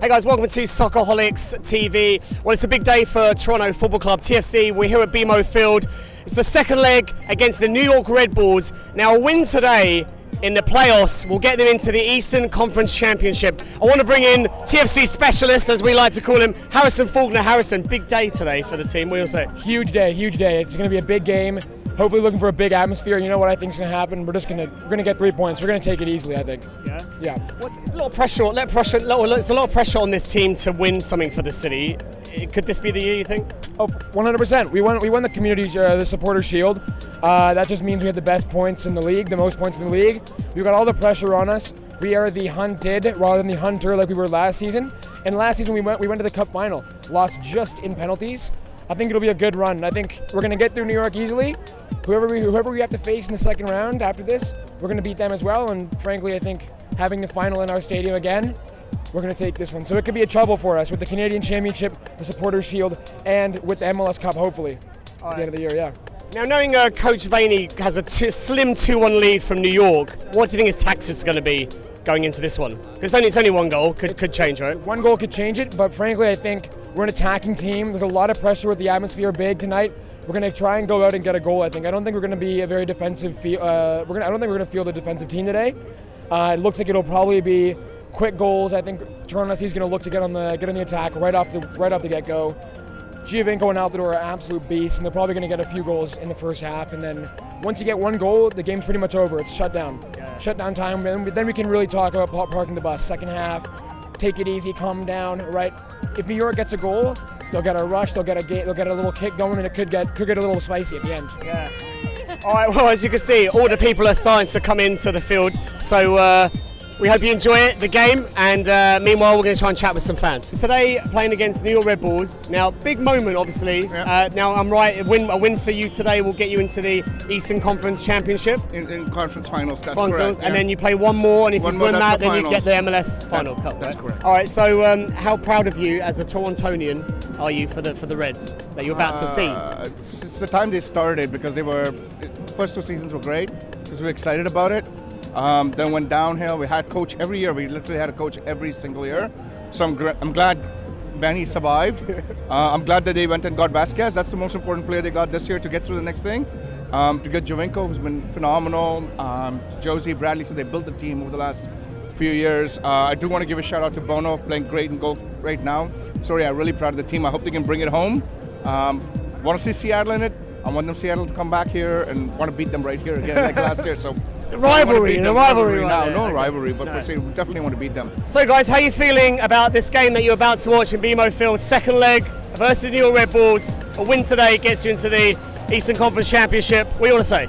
Hey guys, welcome to SoccerholicsTV. Well, it's a big day for Toronto Football Club, TFC. We're here at BMO Field. It's the second leg against the New York Red Bulls. Now, a win today in the playoffs will get them into the Eastern Conference Championship. I want to bring in TFC specialist, as we like to call him, Harrison Faulkner. Harrison, big day today for the team. What do you say? Huge day, huge day. It's going to be a big game. Hopefully looking for a big atmosphere. You know what I think is going to happen? We're going to get 3 points. We're going to take it easily, I think. Yeah. There's a lot of pressure. There's a lot of pressure on this team to win something for the city. Could this be the year, you think? Oh, 100%. We won the community's the supporter shield. That just means we have the best points in the league, the most points in the league. We've got all the pressure on us. We are the hunted rather than the hunter like we were last season. And last season we went to the cup final, lost just in penalties. I think it'll be a good run. I think we're going to get through New York easily. Whoever we have to face in the second round after this, we're going to beat them as well. And frankly, I think having the final in our stadium again, we're going to take this one. So it could be a trouble for us with the Canadian Championship, the Supporters Shield, and with the MLS Cup, hopefully, at the end of the year, yeah. Now, knowing Coach Vaney has a slim 2-1 lead from New York, what do you think his tactics is going to be going into this one? Because it's only one goal, could change, right? One goal could change it, but frankly, I think we're an attacking team. There's a lot of pressure with the atmosphere big tonight. We're going to try and go out and get a goal, I think. I don't think we're going to be a very defensive I don't think we're going to field a defensive team today. It looks like it'll probably be quick goals. I think Toronto is going to look to get on the attack right off the get-go. Giovinco and Altidore are absolute beasts, and they're probably going to get a few goals in the first half. And then once you get one goal, the game's pretty much over. It's shut down. Yeah. Shut down time. And then we can really talk about parking the bus. Second half, take it easy, calm down. Right? If New York gets a goal, they'll get a rush. They'll get a little kick going, and it could get a little spicy at the end. Yeah. All right. Well, as you can see, all the people are starting to come into the field. So. We hope you enjoy it, the game, and meanwhile we're going to try and chat with some fans. Today, playing against New York Red Bulls. Now, big moment, obviously. Yeah. Now, I'm right, a win for you today will get you into the Eastern Conference Championship. In conference finals, that's correct. And then you play one more, and if you win that, then you get the MLS final cup. That's correct. All right, so how proud of you as a Torontonian are you for the Reds that you're about to see? It's the time they started, because first 2 seasons were great, because we were excited about it. Then went downhill. We had coach every year. We literally had a coach every single year. So I'm glad Vanny survived. I'm glad that they went and got Vasquez. That's the most important player they got this year to get through the next thing. To get Giovinco, who's been phenomenal. Josie, Bradley, so they built the team over the last few years. I do want to give a shout out to Bono, playing great in goal right now. Sorry, I'm really proud of the team. I hope they can bring it home. Want to see Seattle in it. I want Seattle to come back here and want to beat them right here again like last year. So. The rivalry now. No rivalry, but no. We definitely want to beat them. So guys, how are you feeling about this game that you're about to watch in BMO Field? Second leg versus New York Red Bulls. A win today gets you into the Eastern Conference Championship. What do you want to say?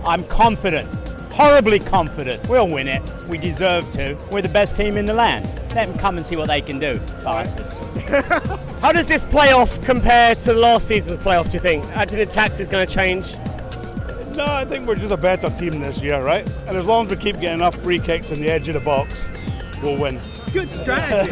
I'm confident, horribly confident. We'll win it. We deserve to. We're the best team in the land. Let them come and see what they can do, bastards. How does this playoff compare to last season's playoff, do you think? Actually, the tax is going to change? No, I think we're just a better team this year, right? And as long as we keep getting enough free kicks on the edge of the box, we'll win. Good strategy.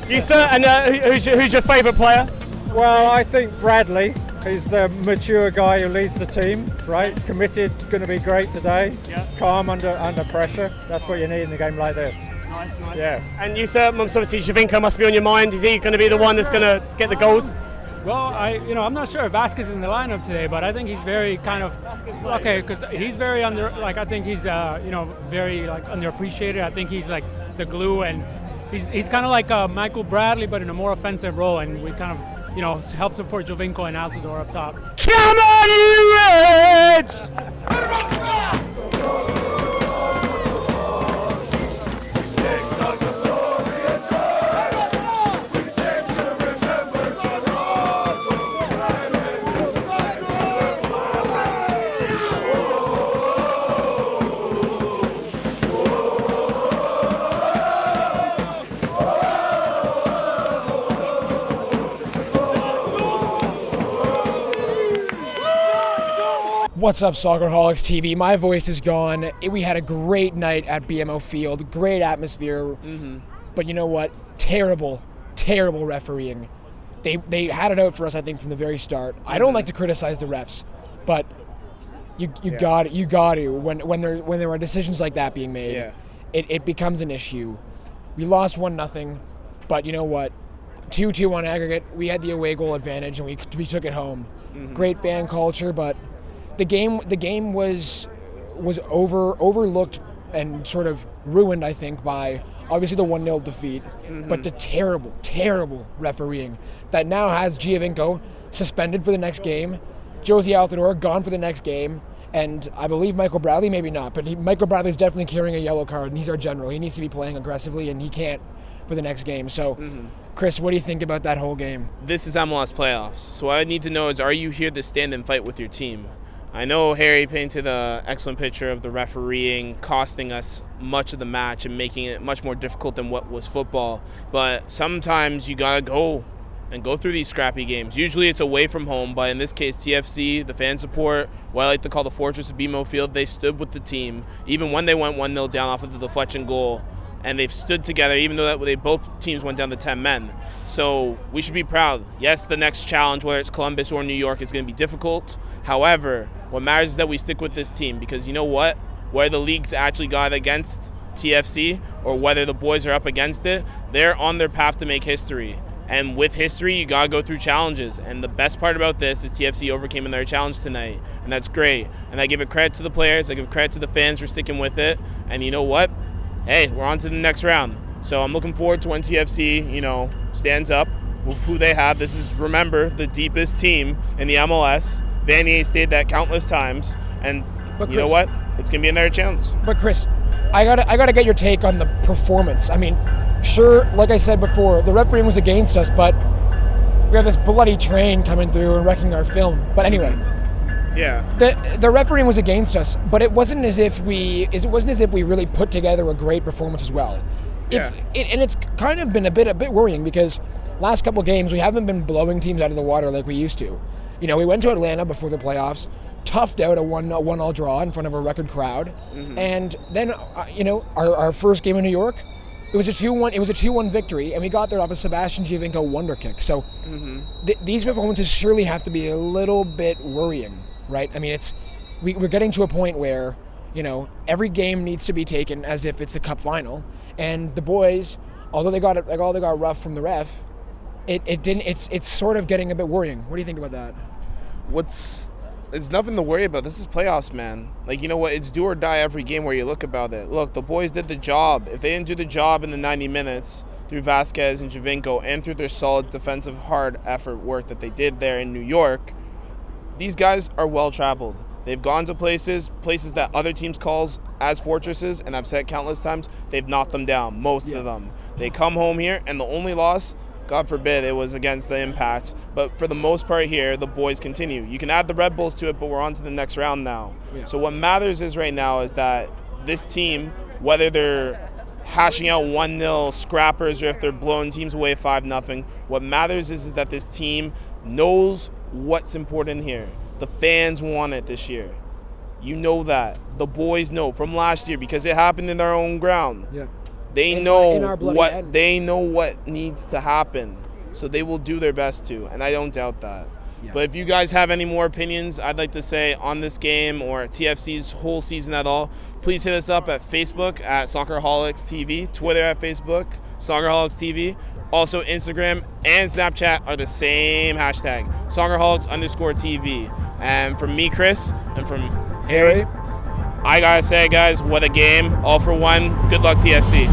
You sir, and who's your favourite player? Well, I think Bradley. He's the mature guy who leads the team, right? Committed, going to be great today. Yeah. Calm under pressure. That's what you need in a game like this. Nice. Yeah. And you sir, obviously Giovinco must be on your mind. Is he going to be the one that's going to get the goals? Well, I'm not sure if Vasquez is in the lineup today, but I think he's very kind of okay because he's very I think he's very underappreciated. I think he's like the glue, and he's kind of like Michael Bradley, but in a more offensive role, and we kind of help support Giovinco and Altidore up top. Come on, you Reds! What's up, SoccerholicsTV? My voice is gone. We had a great night at BMO Field, great atmosphere. Mm-hmm. But you know what? Terrible refereeing. They had it out for us, I think, from the very start. I don't like to criticize the refs, but you got to when there are decisions like that being made. Yeah. It becomes an issue. We lost 1-0, but you know what? 2-2 on aggregate. We had the away goal advantage, and we took it home. Great fan culture, but the game was overlooked and sort of ruined, I think, by obviously the 1-0 defeat, but the terrible refereeing that now has Giovinco suspended for the next game, Josie Altidore gone for the next game, and I believe Michael Bradley, maybe not, but Michael Bradley's definitely carrying a yellow card, and he's our general. He needs to be playing aggressively, and he can't for the next game. So, Chris, what do you think about that whole game? This is MLS playoffs, so what I need to know is, are you here to stand and fight with your team? I know Harry painted an excellent picture of the refereeing costing us much of the match and making it much more difficult than what was football, but sometimes you gotta go through these scrappy games. Usually it's away from home, but in this case, TFC, the fan support, what I like to call the fortress of BMO Field, they stood with the team, even when they went 1-0 down off of the deflection goal, and they've stood together, even though both teams went down to 10 men. So we should be proud. Yes, the next challenge, whether it's Columbus or New York, is going to be difficult. However, what matters is that we stick with this team, because you know what? Whether the league's actually got against TFC or whether the boys are up against it, they're on their path to make history. And with history, you got to go through challenges. And the best part about this is TFC overcame their challenge tonight. And that's great. And I give it credit to the players. I give credit to the fans for sticking with it. And you know what? Hey, we're on to the next round. So I'm looking forward to when TFC, stands up with who they have. This is, remember, the deepest team in the MLS. Vanier stayed that countless times. And you know what? It's going to be another challenge. But Chris, I gotta get your take on the performance. I mean, sure, like I said before, the refereeing was against us, but we have this bloody train coming through and wrecking our film. But anyway, yeah, the refereeing was against us, but it wasn't as if we really put together a great performance as well. And it's kind of been a bit worrying, because last couple games we haven't been blowing teams out of the water like we used to. We went to Atlanta before the playoffs, toughed out a 1-1 draw in front of a record crowd, and then our first game in New York, it was a 2-1 victory, and we got there off a Sebastian Giovinco wonder kick. So these performances surely have to be a little bit worrying, right? I mean, we're getting to a point where every game needs to be taken as if it's a cup final, and the boys, although they got rough from the ref, it's sort of getting a bit worrying. What do you think about that? It's nothing to worry about. This is playoffs, man. Like, you know what? It's do or die every game where you look about it. Look, the boys did the job. If they didn't do the job in the 90 minutes through Vasquez and Giovinco and through their solid defensive hard effort work that they did there in New York, these guys are well-traveled. They've gone to places that other teams calls as fortresses, and I've said countless times, they've knocked them down, most of them. They come home here, and the only loss, God forbid, it was against the Impact. But for the most part here, the boys continue. You can add the Red Bulls to it, but we're on to the next round now. Yeah. So what matters is right now is that this team, whether they're hashing out 1-0 scrappers or if they're blowing teams away 5-0, what matters is that this team knows what's important here. The fans want it this year. You know that. The boys know from last year, because it happened in their own ground. Yeah. They know what needs to happen, so they will do their best to, and I don't doubt that. Yeah. But if you guys have any more opinions, I'd like to say on this game or TFC's whole season at all, please hit us up at Facebook at SoccerholicsTV, Twitter at Facebook, SoccerholicsTV. Also, Instagram and Snapchat are the same hashtag, Soccerholics_TV. And from me, Chris, and from Harry, I gotta say, guys, what a game. All for one. Good luck, TFC.